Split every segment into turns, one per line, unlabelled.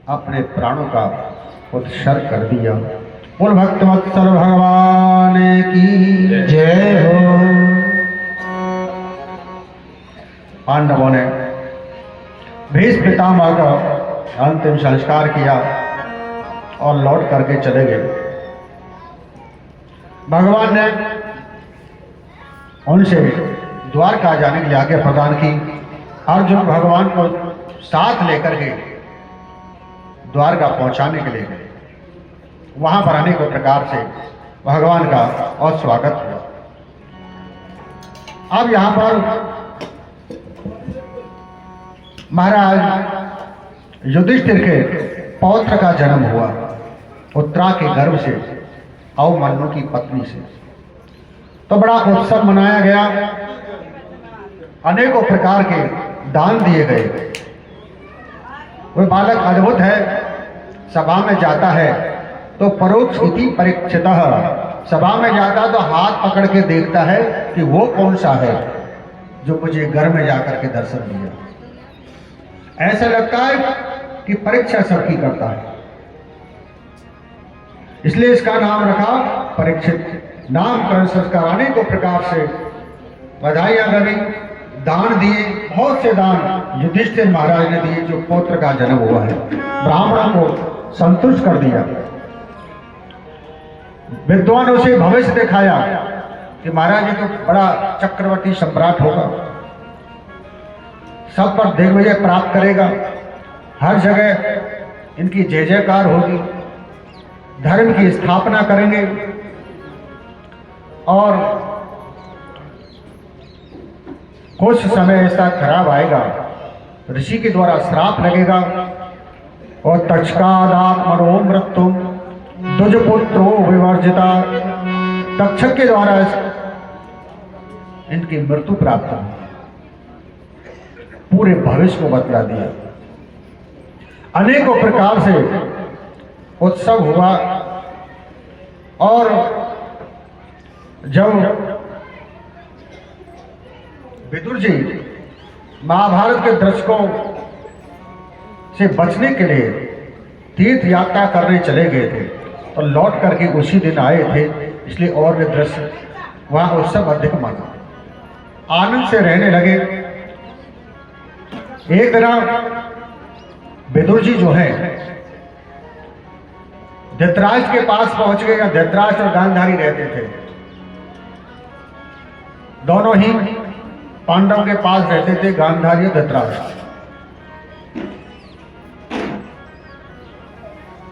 अपने प्राणों का उत्सर्ग कर दिया। बोल भक्तवत्सल भगवान की जय हो। पांडवों ने भीष्म पितामह का अंतिम संस्कार किया और लौट करके चले गए। भगवान ने उनसे द्वारका जाने के लिए आज्ञा प्रदान की। अर्जुन भगवान को साथ लेकर के द्वारका पहुंचाने के लिए गए। वहां पर अनेक प्रकार से भगवान का और स्वागत हुआ। अब यहां पर महाराज युधिष्ठिर के पौत्र का जन्म हुआ उत्तरा के गर्भ से और मनु की पत्नी से। तो बड़ा उत्सव मनाया गया, अनेकों प्रकार के दान दिए गए। वह बालक अद्भुत है, सभा में जाता है तो परोक्ष इति परीक्षितः, सभा में जाता तो हाथ पकड़ के देखता है कि वो कौन सा है जो मुझे घर में जाकर के दर्शन दिया। ऐसा लगता है कि परीक्षा सबकी करता है, इसलिए इसका नाम रखा परीक्षित। नामकरण संस्कार अनेकों प्रकार से बधाइयां गई, दान दिए, बहुत से दान युधिष्ठिर महाराज ने दिए जो पौत्र का जन्म हुआ है। ब्राह्मणों को संतुष्ट कर दिया। विद्वानों से भविष्य दिखाया कि महाराज ये तो बड़ा चक्रवर्ती सम्राट होगा, सब पर दिग्विजय प्राप्त करेगा, हर जगह इनकी जय जयकार होगी, धर्म की स्थापना करेंगे और कुछ समय ऐसा खराब आएगा, ऋषि के द्वारा श्राप लगेगा और तक्षकादात्मनो मृत्युम दुजपुत्रो विवर्जिता, तक्षक के द्वारा इनकी मृत्यु प्राप्त हुई। पूरे भविष्य को बतला दिया। अनेकों प्रकार से उत्सव हुआ और जब विदुर जी महाभारत के दर्शकों से बचने के लिए तीर्थ यात्रा करने चले गए थे तो लौट करके उसी दिन आए थे, इसलिए और वे दृश्य वहां उत्सव अधिक माना, आनंद से रहने लगे। एक तरह विदुर जी जो है धृतराष्ट्र के पास पहुंच गए। धृतराष्ट्र और गांधारी रहते थे, दोनों ही पांडव के पास रहते थे, गांधारी और धृतराष्ट्र।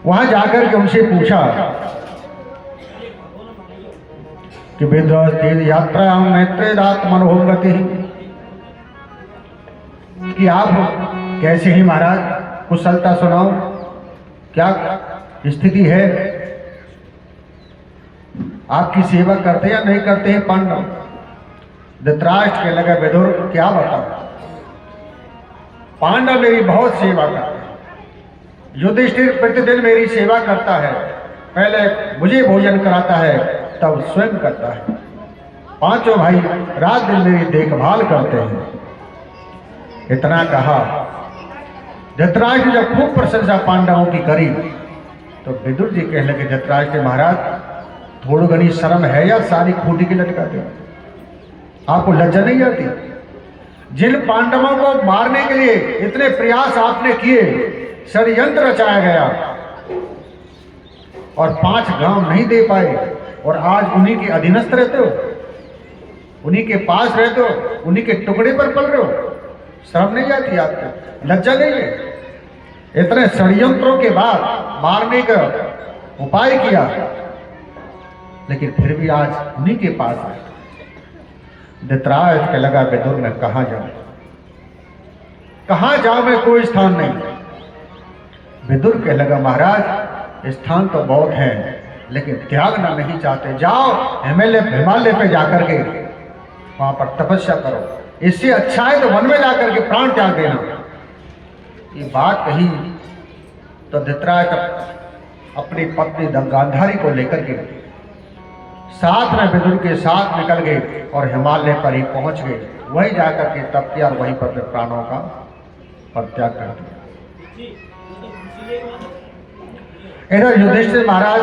वहां जाकर के उनसे पूछा कि विद्वान यात्रा मैत्रेदात्मनोगति, कि आप कैसे ही महाराज, कुशलता सुनाओ, क्या स्थिति है, आपकी सेवा करते या नहीं करते हैं पांडव। धृतराष्ट्र के लगा विदुर क्या बताओ, पांडव मेरी बहुत सेवा करते हैं, युधिष्ठिर प्रतिदिन मेरी सेवा करता है, पहले मुझे भोजन कराता है तब स्वयं करता है, पांचों भाई रात दिन मेरी देखभाल करते हैं। इतना कहा। धृतराष्ट्र जब खूब प्रशंसा पांडवों की करी तो विदुर जी कहने लगे धृतराष्ट्र महाराज थोड़ी घनी शर्म है या सारी खूंटी की लटकाते हो, आपको लज्जा नहीं आती? जिन पांडवों को मारने के लिए इतने प्रयास आपने किए, षड्यंत्र रचाया गया और 5 गांव नहीं दे पाए और आज उन्हीं के अधीनस्थ रहते हो, उन्हीं के पास रहते हो, उन्हीं के टुकड़े पर पल रहे हो, शर्म नहीं आती आपको, लज्जा नहीं है? इतने षड्यंत्रों के बाद मारने का उपाय किया लेकिन फिर भी आज उन्हीं के पास है। धृतराष्ट्र के लगा विदुर में कहां जाऊं, कहां जाऊं, में कोई स्थान नहीं। विदुर के लगा महाराज स्थान तो बहुत है लेकिन त्यागना नहीं चाहते, जाओ हिमालय पे जाकर के वहां पर तपस्या करो, इससे अच्छा है तो वन में जाकर के प्राण त्याग देना। ये बात कही तो धृतराष्ट्र अपनी पत्नी गांधारी को लेकर के साथ में विदुर के साथ निकल गए और हिमालय पर ही पहुंच गए। वहीं जाकर के तप किया और वहीं पर प्राणों का परित्याग कर दिया। इधर युधिष्ठिर महाराज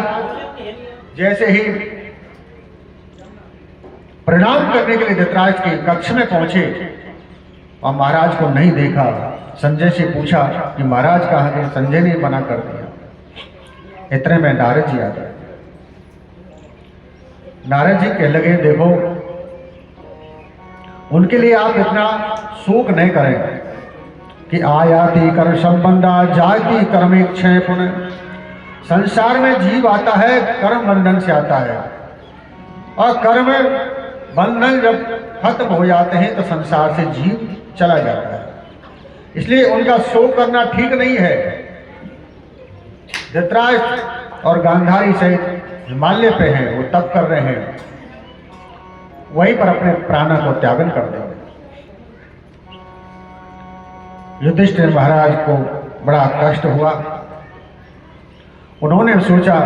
जैसे ही प्रणाम करने के लिए धृतराष्ट्र के कक्ष में पहुंचे और महाराज को नहीं देखा, संजय से पूछा कि महाराज कहाँ गए। संजय ने मना कर दिया। इतने में नारद जी आ गए। नारद जी कहने लगे, देखो उनके लिए आप इतना शोक नहीं करें कि आयाति कर्म संबंधा जाति कर्म क्षय पुनः। संसार में जीव आता है कर्म बंधन से आता है, और कर्म बंधन जब खत्म हो जाते हैं तो संसार से जीव चला जाता है। इसलिए उनका शोक करना ठीक नहीं है। धृतराष्ट्र और गांधारी सहित हिमालय पे हैं, वो तप कर रहे हैं, वहीं पर अपने प्राणों को त्यागन कर देंगे। युधिष्ठिर महाराज को बड़ा कष्ट हुआ। उन्होंने सोचा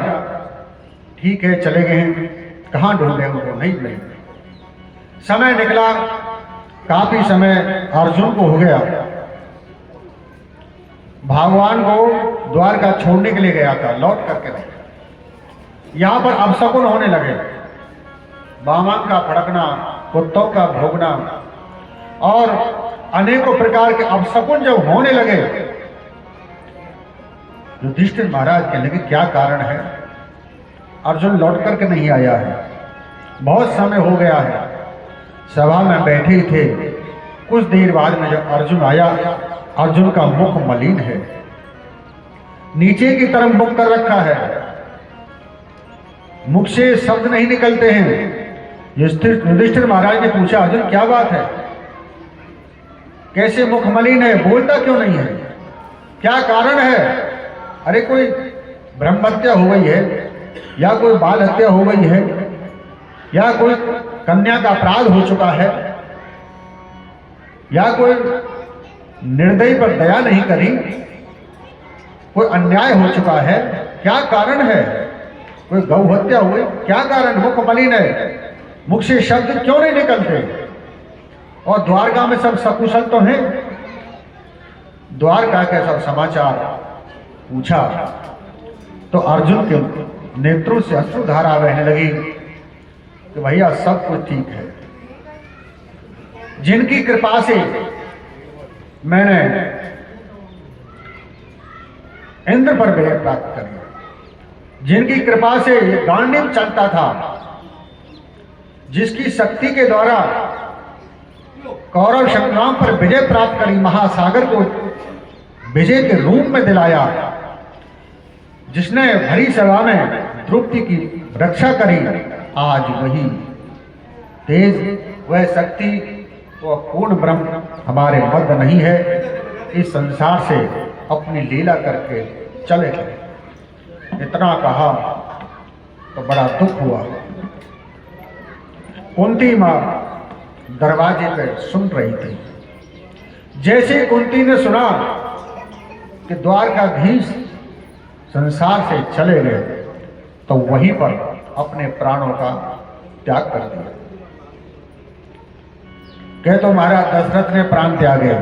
ठीक है चले गए हैं, कहाँ ढूंढे उनको, नहीं मिले। समय निकला, काफी समय अर्जुन को हो गया। भगवान को द्वारका छोड़ने के लिए गया था, लौट करके नहीं। यहां पर अपशकुन होने लगे, बामन का फड़कना, कुत्तों का भोगना और अनेकों प्रकार के अपशकुन जब होने लगे, युधिष्ठिर महाराज कहने लगे क्या कारण है, अर्जुन लौट करके नहीं आया है, बहुत समय हो गया है। सभा में बैठे ही थे, कुछ देर बाद में जब अर्जुन आया, अर्जुन का मुख मलिन है, नीचे की तरफ मुख कर रखा है, मुख से शब्द नहीं निकलते हैं। युधिष्ठिर महाराज ने पूछा, अर्जुन क्या बात है, कैसे मुख मलिन है, बोलता क्यों नहीं है, क्या कारण है? अरे कोई ब्रह्म हत्या हो गई है, या कोई बाल हत्या हो गई है, या कोई कन्या का अपराध हो चुका है, या कोई निर्दयी पर दया नहीं करी, कोई अन्याय हो चुका है, क्या कारण है? कोई गौ हत्या हुई, क्या कारण? मुख मलिन है, मुख से शब्द क्यों नहीं निकलते? और द्वारका में सब सकुशल तो हैं? द्वारका के सब समाचार पूछा तो अर्जुन के नेत्रों से अश्रुधारा बहने लगी कि भैया सब कुछ ठीक है, जिनकी कृपा से मैंने इंद्र पर विजय प्राप्त करी, जिनकी कृपा से ये गांडीव चलता था, जिसकी शक्ति के द्वारा कौरव संग्राम पर विजय प्राप्त करी, महासागर को विजय के रूप में दिलाया, जिसने भरी सभा में द्रौपदी की रक्षा करी, आज वही तेज, वह शक्ति, वह पूर्ण ब्रह्म हमारे मध्य नहीं है, इस संसार से अपनी लीला करके चले गए। इतना कहा तो बड़ा दुख हुआ। कुंती मां दरवाजे पे सुन रही थी। जैसे कुंती ने सुना कि द्वारकाधीश संसार से चले गए, तो वहीं पर अपने प्राणों का त्याग कर दिया। कह तो महाराज दशरथ ने प्राण त्यागे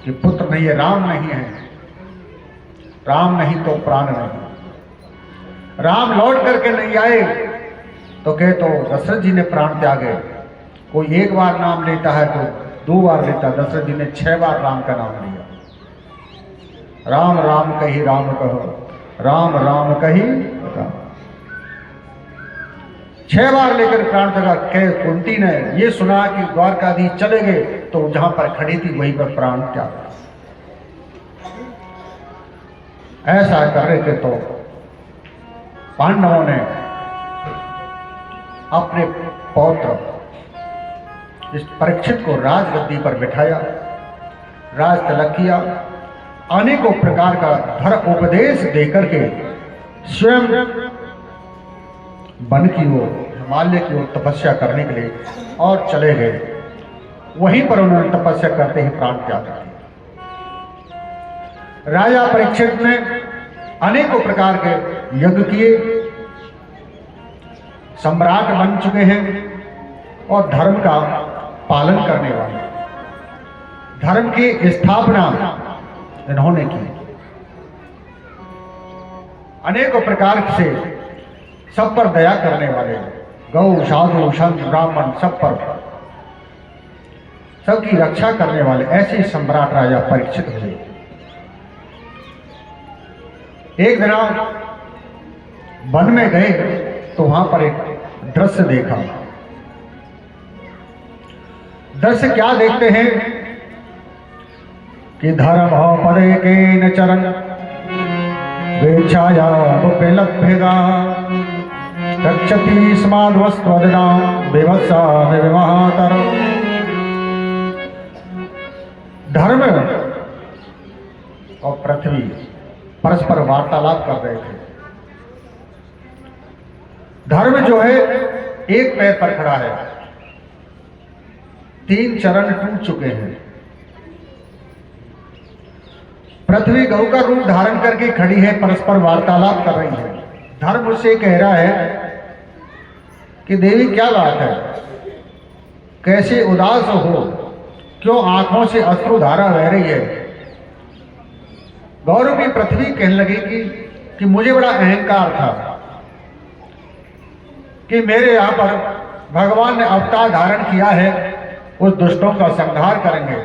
कि पुत्र नहीं है, राम नहीं है, राम नहीं तो प्राण नहीं। राम लौट करके नहीं आए तो कह तो दशरथ जी ने प्राण त्यागे। कोई एक बार नाम लेता है तो 2 बार लेता, दशरथ जी ने 6 बार राम का नाम लिया। राम राम कही राम कहो, राम राम कही राम, 6 बार लेकर प्राण त्यागा। कह कुंती ने ये सुना कि द्वारकाधीश चले गए तो जहां पर खड़ी थी वहीं पर प्राण त्यागा। ऐसा कर रहे थे तो पांडवों ने अपने पौत्र इस परीक्षित को राजगद्दी पर बिठाया, राज तिलक किया, अनेकों प्रकार का धर्म उपदेश देकर के स्वयं वन की ओर, हिमालय की ओर तपस्या करने के लिए और चले गए। वहीं पर उन्होंने तपस्या करते ही प्राण त्याग दिया। राजा परीक्षित ने अनेकों प्रकार के यज्ञ किए, सम्राट बन चुके हैं और धर्म का पालन करने वाले, धर्म की स्थापना इन्होंने की। अनेकों प्रकार से सब पर दया करने वाले, गौ साधु संत ब्राह्मण सब पर सबकी रक्षा करने वाले ऐसे सम्राट राजा परीक्षित हुए। एक दिन वन में गए तो वहां पर एक दृश्य देखा। दृश्य क्या देखते हैं कि धर्म पदे के न चरण वेक्षाया लभ्यगा रक्षति स्माद्वस्त्वदना विवत्सा विवाहतर। धर्म और पृथ्वी परस्पर वार्तालाप कर रहे थे। धर्म जो है एक पैर पर खड़ा है, 3 चरण टूट चुके हैं। पृथ्वी गौ का रूप धारण करके खड़ी है, परस्पर वार्तालाप कर रही है। धर्म उससे कह रहा है कि देवी क्या बात है, कैसे उदास हो, क्यों आंखों से अश्रुधारा बह रही है। गौरवी पृथ्वी कहने लगेगी कि मुझे बड़ा अहंकार था कि मेरे यहाँ पर भगवान ने अवतार धारण किया है, उस दुष्टों का संहार करेंगे।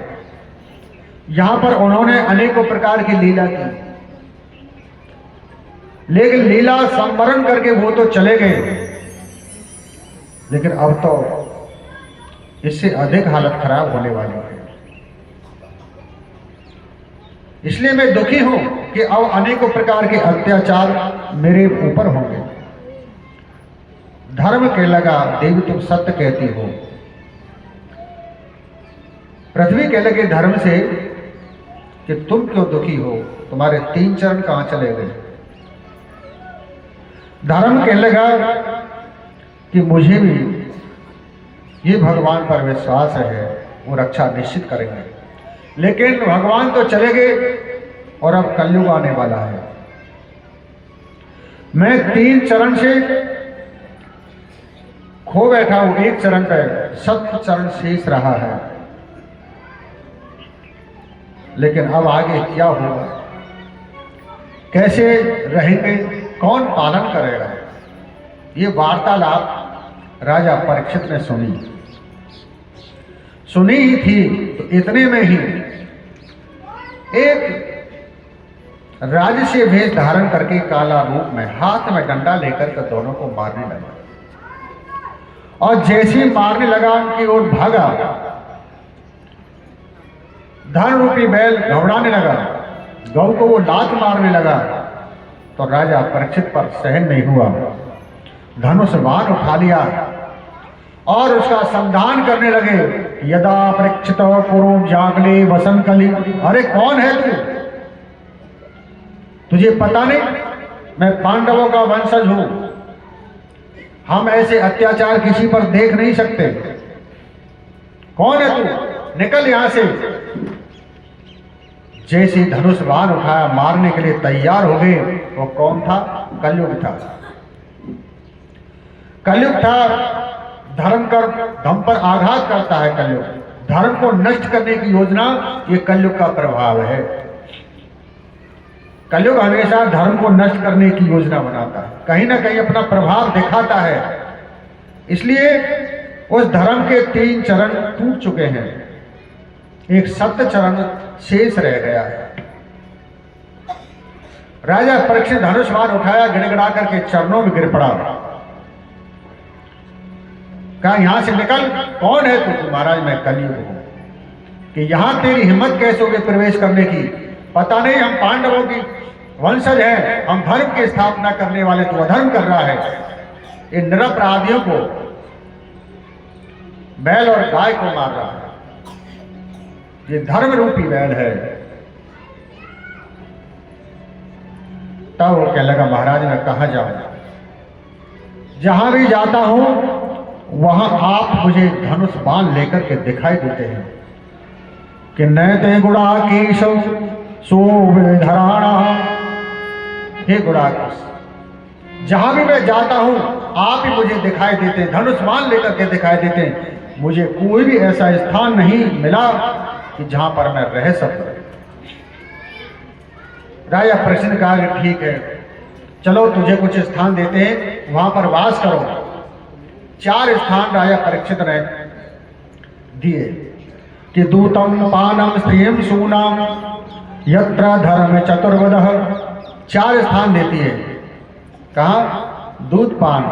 यहाँ पर उन्होंने अनेकों प्रकार की लीला की, लेकिन लीला संवरण करके वो तो चले गए, लेकिन अब तो इससे अधिक हालत खराब होने वाली है। इसलिए मैं दुखी हूं कि अब अनेकों प्रकार के अत्याचार मेरे ऊपर होंगे। धर्म कहने लगा देवी तुम सत्य कहती हो। पृथ्वी कहने लगे धर्म से कि तुम क्यों दुखी हो, तुम्हारे 3 चरण कहां चले गए। धर्म कहने लगा कि मुझे भी ये भगवान पर विश्वास है, वो रक्षा निश्चित करेंगे, लेकिन भगवान तो चले गए और अब कलयुग आने वाला है। मैं 3 चरण से खो बैठा हूं, 1 चरण पर 7 चरण शेष रहा है, लेकिन अब आगे क्या होगा, कैसे रहेंगे, कौन पालन करेगा। ये वार्तालाप राजा परीक्षित ने सुनी ही थी, तो इतने में ही एक राजसी भेष धारण करके काला रूप में हाथ में डंडा लेकर के दोनों को मारने लगा, और जैसे ही मारने लगा उनकी ओर भागा, धन रूपी बैल घबराने लगा, गौ को वो लात मारने लगा, तो राजा परीक्षित पर सहन नहीं हुआ, धनुष बाण उठा लिया और उसका संधान करने लगे। यदा परीक्षित कुरु जागले वसन कली। अरे कौन है तू, तुझे पता नहीं मैं पांडवों का वंशज हूं, हम ऐसे अत्याचार किसी पर देख नहीं सकते। कौन है तू, निकल यहां से। जैसे धनुष बाण उठाया, मारने के लिए तैयार हो गए। वो कौन था, कलयुग था। कलयुग था, धर्म कर धम पर आघात करता है। कलयुग धर्म को नष्ट करने की योजना, ये कलयुग का प्रभाव है। कलयुग हमेशा धर्म को नष्ट करने की योजना बनाता है, कहीं ना कहीं अपना प्रभाव दिखाता है। इसलिए उस धर्म के 3 चरण टूट चुके हैं, एक 7 चरण शेष रह गया है। राजा परीक्षित धनुष बाण उठाया, गिड़गिड़ा करके चरणों में गिर पड़ा, कहा यहां से निकल, कौन है तू। महाराज मैं कलयुग हूं, कि यहां तेरी हिम्मत कैसे होगी प्रवेश करने की, पता नहीं हम पांडवों की वंशज हैं, हम धर्म की स्थापना करने वाले, तू अधर्म कर रहा है। इन निरपराधियों को, बैल और गाय को मार रहा है, ये धर्म रूपी बैल है। तब वो कहने लगा महाराज मैं कहां जाऊं, जहां भी जाता हूं वहां आप मुझे धनुष बाण लेकर के दिखाई देते हैं कि नैते गुड़ाकेश सोविधराणा। हे गुड़ाकेश, जहां भी मैं जाता हूं आप ही मुझे दिखाई देते, धनुष बाण लेकर के दिखाई देते। मुझे कोई भी ऐसा स्थान नहीं मिला कि जहां पर मैं रह सकूं। राजा प्रश्न कहा ठीक है, चलो तुझे कुछ स्थान देते हैं, वहां पर वास करो। 4 स्थान राजा परीक्षित ने दिए कि दूतम पानम स्त्रियम सूनाम यत्र धर्म चतुर्वदः। 4 स्थान देती है। कहा? दूध पान,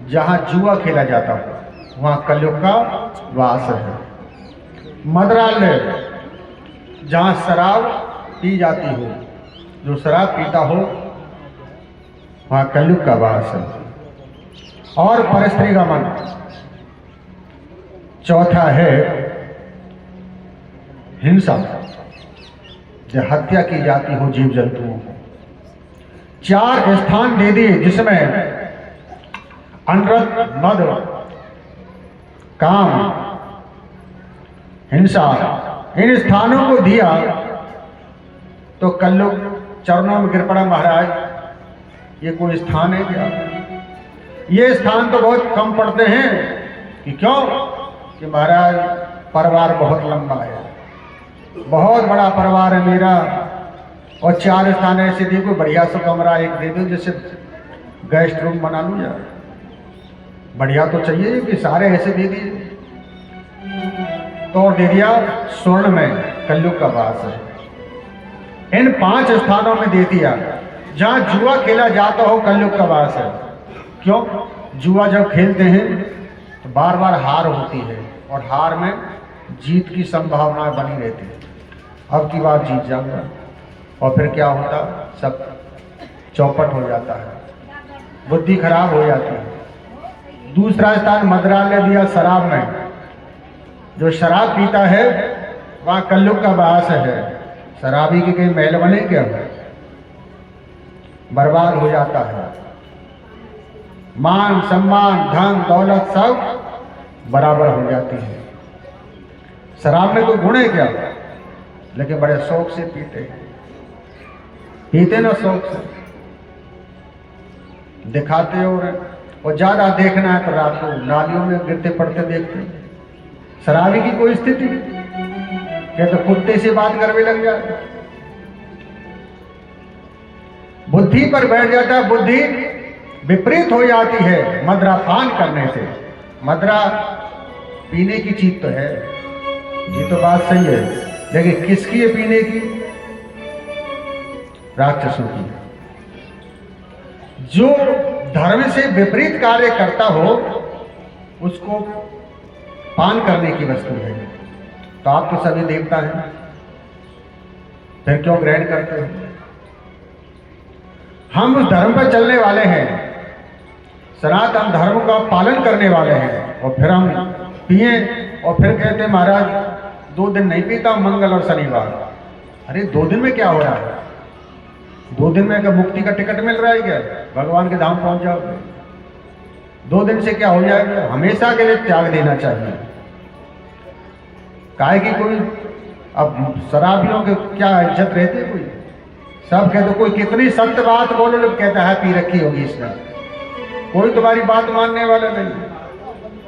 जहां जुआ खेला जाता हो वहां कलयुग का वास है। मदरालय, जहां शराब पी जाती हो, जो शराब पीता हो वहां कलयुग का वास है। और परस्त्री का मन। चौथा है हिंसा, जो हत्या की जाती हो जीव जंतुओं को। 4 स्थान दे दिए जिसमें अनरत, मद, काम, हिंसा, इन स्थानों को दिया तो कलयुग चरणों में गिर पड़ा। महाराज, ये कोई स्थान है क्या? ये स्थान तो बहुत कम पड़ते हैं। कि क्यों? कि महाराज परिवार बहुत लंबा है, बहुत बड़ा परिवार है मेरा, और 4 स्थान ऐसे दे, कोई बढ़िया सा कमरा एक दे दो, जैसे गेस्ट रूम बना लूँ यार। बढ़िया तो चाहिए कि सारे ऐसे दे दिए। तो दे दिया स्वर्ण में, कलयुग का वास है। इन 5 स्थानों में दे दिया जहां जुआ खेला जाता हो, कलयुग का वास है। क्यों? जुआ जब खेलते हैं तो बार बार हार होती है, और हार में जीत की संभावना बनी रहती है। अब की बार जीत जाऊंगा, और फिर क्या होता? सब चौपट हो जाता है, बुद्धि खराब हो जाती है। दूसरा स्थान मदरालय दिया शराब में। जो शराब पीता है वहां कलयुग का वास है। शराबी के कहीं महल बने क्या? बर्बाद हो जाता है। मान सम्मान धन दौलत सब बराबर हो जाती है। शराब में कोई गुण है क्या? लेकिन बड़े शौक से पीते ना, शौक से दिखाते और ज्यादा देखना है तो रात को नालियों में गिरते पड़ते देखते। शराबी की कोई स्थिति क्या? तो कुत्ते से बात करने लग जाए, बुद्धि पर बैठ जाता है, बुद्धि विपरीत हो जाती है मदरा पान करने से। मदरा पीने की चीज तो है, ये तो बात सही है, लेकिन किसकी है पीने की? राक्षसों की। जो धर्म से विपरीत कार्य करता हो उसको पान करने की वस्तु है। तो आप तो सभी देवता हैं, फिर क्यों ग्रहण करते हैं? हम उस धर्म पर चलने वाले हैं, सनातन धर्म का पालन करने वाले हैं, और फिर हम पिए और फिर कहते हैं महाराज 2 दिन नहीं पीता, मंगल और शनिवार। अरे 2 दिन में क्या हो रहा है? 2 दिन में क्या मुक्ति का टिकट मिल रहा है क्या? भगवान के धाम पहुंच जाओगे। 2 दिन से क्या हो जाएगा? हमेशा के लिए त्याग देना चाहिए। काहे की कोई अब शराबियों के क्या इज्जत रहती है? कोई सब कहते, कोई कितनी सत्य बात बोलो, लोग कहता है पी रखी होगी इसने, कोई तुम्हारी बात मानने वाला नहीं।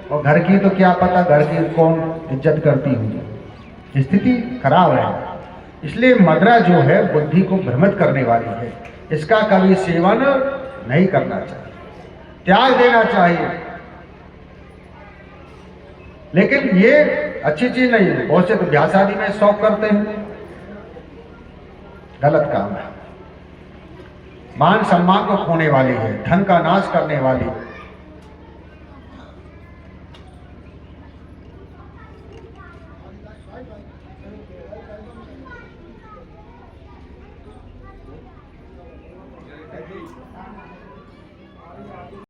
और घर की तो क्या पता, घर की कौन इज्जत करती होगी। स्थिति खराब है। इसलिए मदरा जो है बुद्धि को भ्रमित करने वाली है, इसका कभी सेवन नहीं करना चाहिए, त्याग देना चाहिए। लेकिन ये अच्छी चीज नहीं है। बहुत से तो ब्याह शादी में शौक करते हैं, गलत काम है। मान सम्मान को खोने वाली है, धन का नाश करने वाली है।